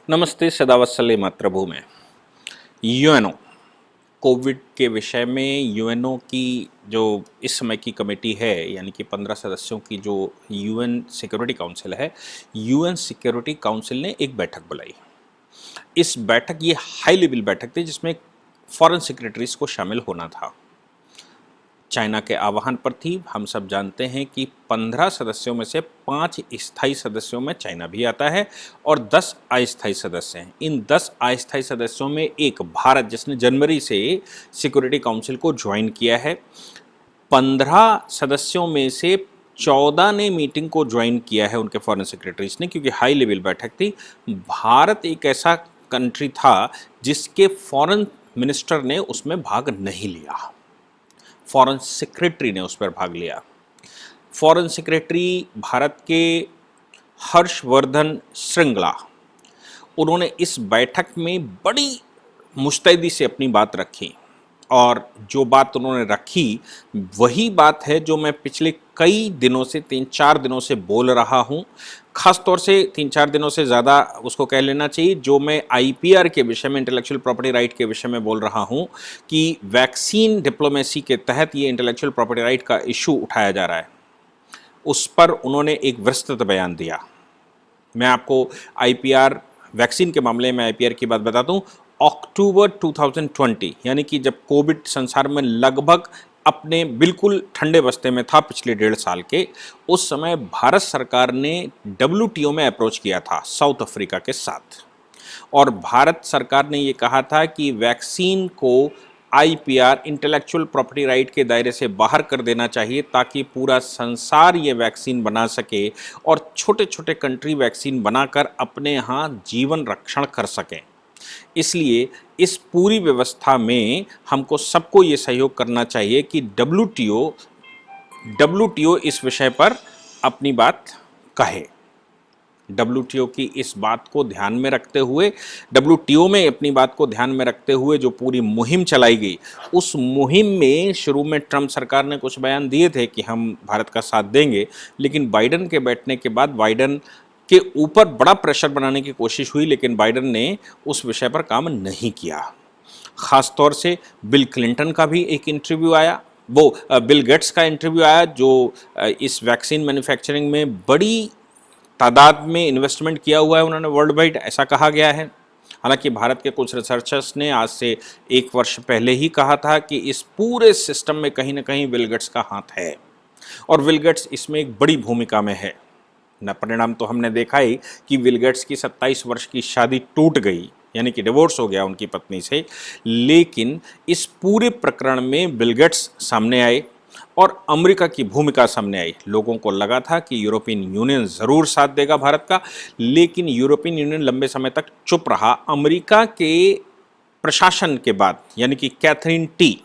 नमस्ते सदावत्सल्य मातृभूमि। UNO Covid के विषय में यूएनओ की जो इस समय की कमेटी है, यानी कि 15 सदस्यों की जो यूएन सिक्योरिटी काउंसिल है, यूएन सिक्योरिटी काउंसिल ने एक बैठक बुलाई। इस बैठक ये हाई लेवल बैठक थी जिसमें फॉरेन सेक्रेटरीज को शामिल होना था। चाइना के आह्वान पर थी। हम सब जानते हैं कि 15 सदस्यों में से 5 स्थायी सदस्यों में चाइना भी आता है और 10 अस्थायी सदस्य हैं। इन 10 अस्थायी सदस्यों में एक भारत, जिसने जनवरी से सिक्योरिटी काउंसिल को ज्वाइन किया है। 15 सदस्यों में से 14 ने मीटिंग को ज्वाइन किया है उनके फॉरेन सेक्रेटरीज ने, क्योंकि हाई लेवल बैठक थी। भारत एक ऐसा कंट्री था जिसके फॉरेन मिनिस्टर ने उसमें भाग नहीं लिया, फॉरेन सेक्रेटरी ने उस पर भाग लिया। फॉरेन सेक्रेटरी भारत के हर्षवर्धन श्रृंगला, उन्होंने इस बैठक में बड़ी मुस्तैदी से अपनी बात रखी और जो बात उन्होंने रखी वही बात है जो मैं पिछले कई दिनों से 3-4 दिनों से बोल रहा हूँ। खास तौर से 3-4 दिनों से ज़्यादा उसको कह लेना चाहिए, जो मैं आईपीआर के विषय में, इंटेलेक्चुअल प्रॉपर्टी राइट के विषय में बोल रहा हूँ कि वैक्सीन डिप्लोमेसी के तहत ये इंटेलेक्चुअल प्रॉपर्टी राइट का इशू उठाया जा रहा है। उस पर उन्होंने एक विस्तृत बयान दिया। मैं आपको आईपीआर वैक्सीन के मामले में आईपीआर की बात बताता हूँ। अक्टूबर 2020, यानी कि जब कोविड संसार में लगभग अपने बिल्कुल ठंडे बस्ते में था पिछले 1.5 साल के, उस समय भारत सरकार ने डब्ल्यूटीओ में अप्रोच किया था साउथ अफ्रीका के साथ, और भारत सरकार ने ये कहा था कि वैक्सीन को आईपीआर इंटेलेक्चुअल प्रॉपर्टी राइट के दायरे से बाहर कर देना चाहिए ताकि पूरा संसार ये वैक्सीन बना सके और छोटे छोटे कंट्री वैक्सीन बनाकर अपने यहाँ जीवन रक्षण कर सकें। इसलिए इस पूरी व्यवस्था में हमको सबको ये सहयोग करना चाहिए कि डब्ल्यूटीओ इस विषय पर अपनी बात कहे। डब्ल्यूटीओ की इस बात को ध्यान में रखते हुए, डब्ल्यूटीओ में अपनी बात को ध्यान में रखते हुए जो पूरी मुहिम चलाई गई, उस मुहिम में शुरू में ट्रंप सरकार ने कुछ बयान दिए थे कि हम भारत का साथ देंगे, लेकिन बाइडन के बैठने के बाद बाइडन के ऊपर बड़ा प्रेशर बनाने की कोशिश हुई, लेकिन बाइडन ने उस विषय पर काम नहीं किया। ख़ास तौर से बिल क्लिंटन का भी एक इंटरव्यू आया, वो बिल गेट्स का इंटरव्यू आया, जो इस वैक्सीन मैन्युफैक्चरिंग में बड़ी तादाद में इन्वेस्टमेंट किया हुआ है उन्होंने वर्ल्ड वाइड, ऐसा कहा गया है। हालांकि भारत के कुछ रिसर्चर्स ने आज से 1 वर्ष पहले ही कहा था कि इस पूरे सिस्टम में कहीं ना कहीं बिल गेट्स का हाथ है और बिल गेट्स इसमें एक बड़ी भूमिका में है। न परिणाम तो हमने देखा ही कि बिल गेट्स की 27 वर्ष की शादी टूट गई, यानी कि डिवोर्स हो गया उनकी पत्नी से, लेकिन इस पूरे प्रकरण में बिल गेट्स सामने आए और अमेरिका की भूमिका सामने आई। लोगों को लगा था कि यूरोपियन यूनियन ज़रूर साथ देगा भारत का, लेकिन यूरोपियन यूनियन लंबे समय तक चुप रहा। अमेरिका के प्रशासन के बाद, यानी कि कैथरीन टी,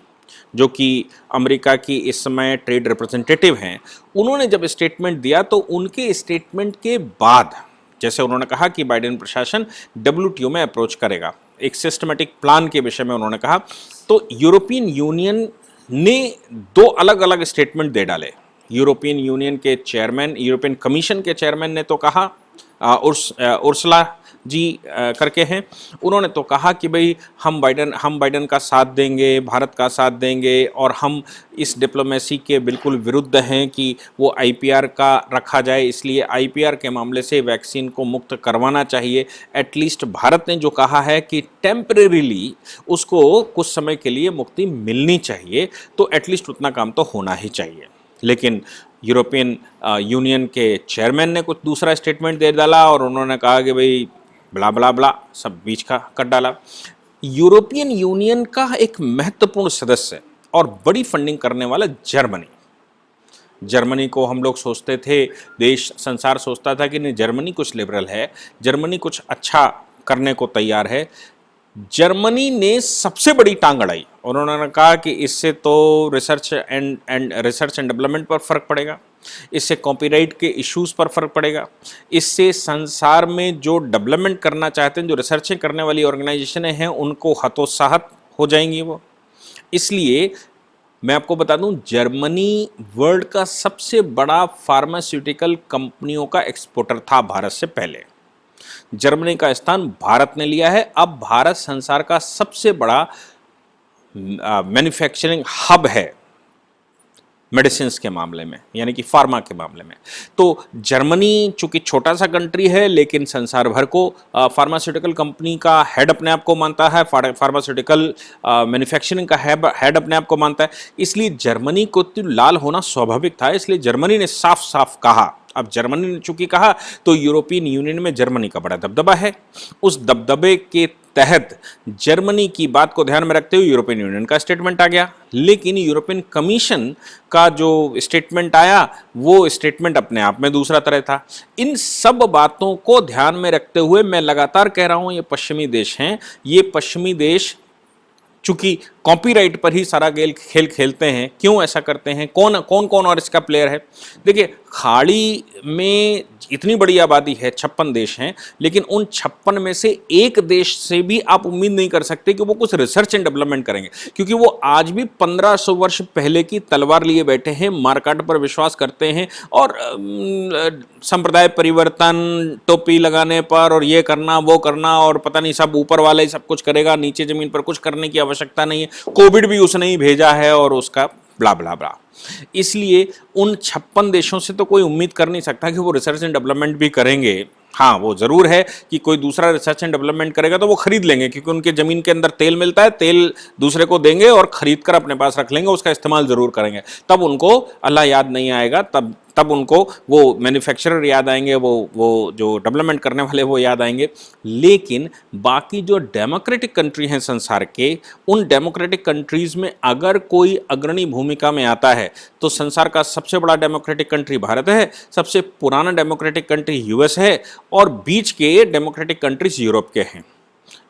जो कि अमेरिका की इस समय ट्रेड रिप्रेजेंटेटिव हैं, उन्होंने जब स्टेटमेंट दिया तो उनके स्टेटमेंट के बाद, जैसे उन्होंने कहा कि बाइडेन प्रशासन डब्ल्यूटीओ में अप्रोच करेगा, एक सिस्टमेटिक प्लान के विषय में उन्होंने कहा, तो यूरोपियन यूनियन ने 2 अलग अलग स्टेटमेंट दे डाले। यूरोपियन यूनियन के चेयरमैन, यूरोपियन कमीशन के चेयरमैन ने तो कहा, उर्सुला जी करके हैं, उन्होंने तो कहा कि भाई हम बाइडेन का साथ देंगे, भारत का साथ देंगे, और हम इस डिप्लोमेसी के बिल्कुल विरुद्ध हैं कि वो आईपीआर का रखा जाए, इसलिए आईपीआर के मामले से वैक्सीन को मुक्त करवाना चाहिए। एटलीस्ट भारत ने जो कहा है कि टेम्परेरीली उसको कुछ समय के लिए मुक्ति मिलनी चाहिए, तो एटलीस्ट उतना काम तो होना ही चाहिए। लेकिन यूरोपियन यूनियन के चेयरमैन ने कुछ दूसरा स्टेटमेंट दे डाला और उन्होंने कहा कि भाई ब्ला ब्ला ब्ला, सब बीच का कर डाला। यूरोपियन यूनियन का एक महत्वपूर्ण सदस्य और बड़ी फंडिंग करने वाला जर्मनी को हम लोग सोचते थे, देश संसार सोचता था कि नहीं, जर्मनी कुछ लिबरल है, जर्मनी कुछ अच्छा करने को तैयार है। जर्मनी ने सबसे बड़ी टांग अड़ाई। उन्होंने कहा कि इससे तो रिसर्च एंड डेवलपमेंट पर फर्क पड़ेगा, इससे कॉपीराइट के इश्यूज पर फर्क पड़ेगा, इससे संसार में जो डेवलपमेंट करना चाहते हैं, जो रिसर्चें करने वाली ऑर्गेनाइजेशनें हैं, उनको हतोत्साहित हो जाएंगी वो। इसलिए मैं आपको बता दूं, जर्मनी वर्ल्ड का सबसे बड़ा फार्मास्यूटिकल कंपनियों का एक्सपोर्टर था भारत से पहले। जर्मनी का स्थान भारत ने लिया है। अब भारत संसार का सबसे बड़ा मैन्युफैक्चरिंग हब है मेडिसिन के मामले में, यानी कि फार्मा के मामले में। तो जर्मनी चूंकि छोटा सा कंट्री है, लेकिन संसार भर को फार्मास्यूटिकल कंपनी का हेड अपने आप को मानता है, फार्मास्यूटिकल मैन्युफैक्चरिंग का हेड अपने आप को मानता है। इसलिए जर्मनी को तो लाल होना स्वाभाविक था। इसलिए जर्मनी ने साफ साफ कहा, अब जर्मनी ने चूंकि कहा तो यूरोपियन यूनियन में जर्मनी का बड़ा दबदबा है। उस दबदबे के तहत जर्मनी की बात को ध्यान में रखते हुए यूरोपियन यूनियन का स्टेटमेंट आ गया। लेकिन यूरोपियन कमीशन का जो स्टेटमेंट आया वो स्टेटमेंट अपने आप में दूसरा तरह था। इन सब बातों को ध्यान में रखते हुए मैं लगातार कह रहा हूं, ये पश्चिमी देश हैं, ये पश्चिमी देश चूंकि कॉपीराइट पर ही सारा खेल खेलते हैं। क्यों ऐसा करते हैं, कौन कौन कौन और इसका प्लेयर है? देखिए, खाड़ी में इतनी बड़ी आबादी है, 56 देश हैं, लेकिन उन 56 में से एक देश से भी आप उम्मीद नहीं कर सकते कि वो कुछ रिसर्च एंड डेवलपमेंट करेंगे, क्योंकि वो आज भी 1500 वर्ष पहले की तलवार लिए बैठे हैं, मारकाट पर विश्वास करते हैं और संप्रदाय परिवर्तन, टोपी लगाने पर और ये करना वो करना और पता नहीं सब ऊपर वाला ही सब कुछ करेगा, नीचे जमीन पर कुछ करने की आवश्यकता नहीं है, कोविड भी उसने ही भेजा है और उसका ब्ला ब्ला ब्ला। इसलिए उन 56 देशों से तो कोई उम्मीद कर नहीं सकता कि वो रिसर्च एंड डेवलपमेंट भी करेंगे। हाँ, वो जरूर है कि कोई दूसरा रिसर्च एंड डेवलपमेंट करेगा तो वो खरीद लेंगे, क्योंकि उनके जमीन के अंदर तेल मिलता है, तेल दूसरे को देंगे और खरीद कर अपने पास रख लेंगे, उसका इस्तेमाल जरूर करेंगे। तब उनको अल्लाह याद नहीं आएगा, तब उनको वो मैन्युफैक्चरर याद आएंगे, वो जो डेवलपमेंट करने वाले वो याद आएंगे। लेकिन बाकी जो डेमोक्रेटिक कंट्री हैं संसार के, उन डेमोक्रेटिक कंट्रीज में अगर कोई अग्रणी भूमिका में आता है तो संसार का सबसे बड़ा डेमोक्रेटिक कंट्री भारत है, सबसे पुराना डेमोक्रेटिक कंट्री यूएस है और बीच के डेमोक्रेटिक कंट्रीज यूरोप के हैं।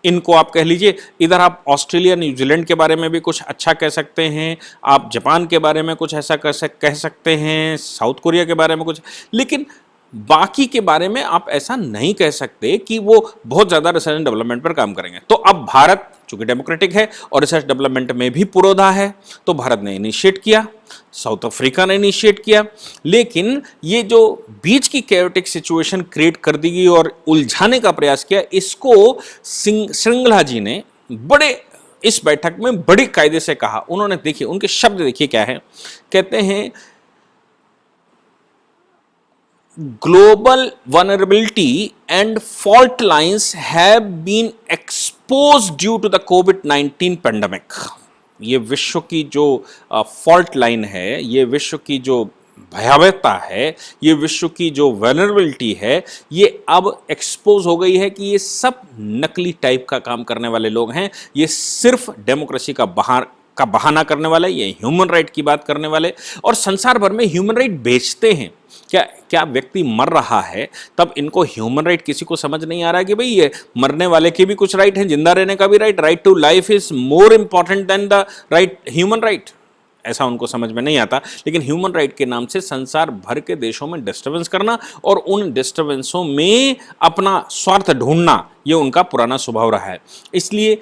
इनको आप कह लीजिए, इधर आप ऑस्ट्रेलिया न्यूजीलैंड के बारे में भी कुछ अच्छा कह सकते हैं, आप जापान के बारे में कुछ ऐसा कह सकते हैं, साउथ कोरिया के बारे में कुछ, लेकिन बाकी के बारे में आप ऐसा नहीं कह सकते कि वो बहुत ज़्यादा रिसर्च एंड डेवलपमेंट पर काम करेंगे। तो अब भारत चूंकि डेमोक्रेटिक है और रिसर्च डेवलपमेंट में भी पुरोधा है, तो भारत ने इनिशिएट किया, साउथ अफ्रीका ने इनिशिएट किया। लेकिन ये जो बीच की कैओटिक सिचुएशन क्रिएट कर दी गई और उलझाने का प्रयास किया, इसको श्रृंगला जी ने बड़े इस बैठक में बड़ी कायदे से कहा। उन्होंने, देखिए उनके शब्द देखिए क्या है, कहते हैं global vulnerability and fault lines have been exposed due to the COVID-19 pandemic। ये विश्व की जो फॉल्ट लाइन है, ये विश्व की जो भयावहता है, ये विश्व की जो वल्नरेबिलिटी है, ये अब एक्सपोज हो गई है कि ये सब नकली टाइप का काम करने वाले लोग हैं। ये सिर्फ डेमोक्रेसी का बहाना करने वाले, ये ह्यूमन राइट की बात करने वाले और संसार भर में ह्यूमन राइट बेचते हैं। क्या व्यक्ति मर रहा है तब इनको ह्यूमन राइट किसी को समझ नहीं आ रहा है कि भाई ये मरने वाले के भी कुछ राइट हैं, जिंदा रहने का भी right, right to life is more important than the right human right. ऐसा उनको समझ में नहीं आता। लेकिन ह्यूमन राइट के नाम से संसार भर के देशों में डिस्टर्बेंस करना और उन डिस्टर्बेंसों में अपना स्वार्थ ढूंढना, ये उनका पुराना स्वभाव रहा है। इसलिए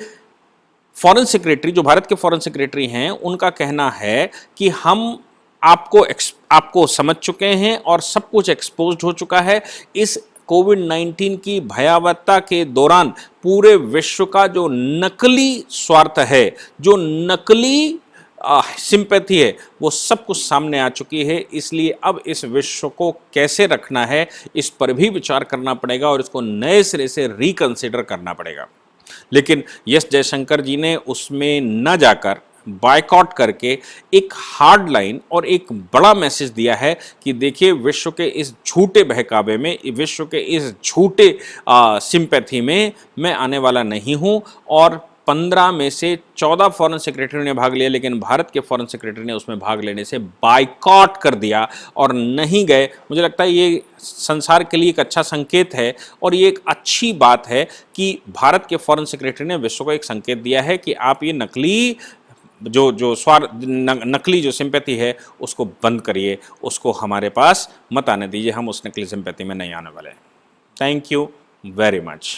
फॉरेन सेक्रेटरी, जो भारत के फॉरेन सेक्रेटरी हैं, उनका कहना है कि हम आपको समझ चुके हैं और सब कुछ एक्सपोज्ड हो चुका है। इस कोविड-19 की भयावहता के दौरान पूरे विश्व का जो नकली स्वार्थ है, जो नकली सिंपैथी है, वो सब कुछ सामने आ चुकी है। इसलिए अब इस विश्व को कैसे रखना है, इस पर भी विचार करना पड़ेगा और इसको नए सिरे से रिकंसिडर करना पड़ेगा। लेकिन एस जयशंकर जी ने उसमें न जाकर बायकॉट करके एक हार्ड लाइन और एक बड़ा मैसेज दिया है कि देखिए, विश्व के इस झूठे बहकावे में, विश्व के इस झूठे सिंपैथी में मैं आने वाला नहीं हूं। और 15 में से 14 फॉरेन सेक्रेटरी ने भाग लिया, लेकिन भारत के फॉरेन सेक्रेटरी ने उसमें भाग लेने से बायकॉट कर दिया और नहीं गए। मुझे लगता है ये संसार के लिए एक अच्छा संकेत है और ये एक अच्छी बात है कि भारत के फॉरेन सेक्रेटरी ने विश्व को एक संकेत दिया है कि आप ये नकली नकली जो सिंपैथी है उसको बंद करिए, उसको हमारे पास मत आने दीजिए, हम उस नकली सिंपैथी में नहीं आने वाले। Thank you very much.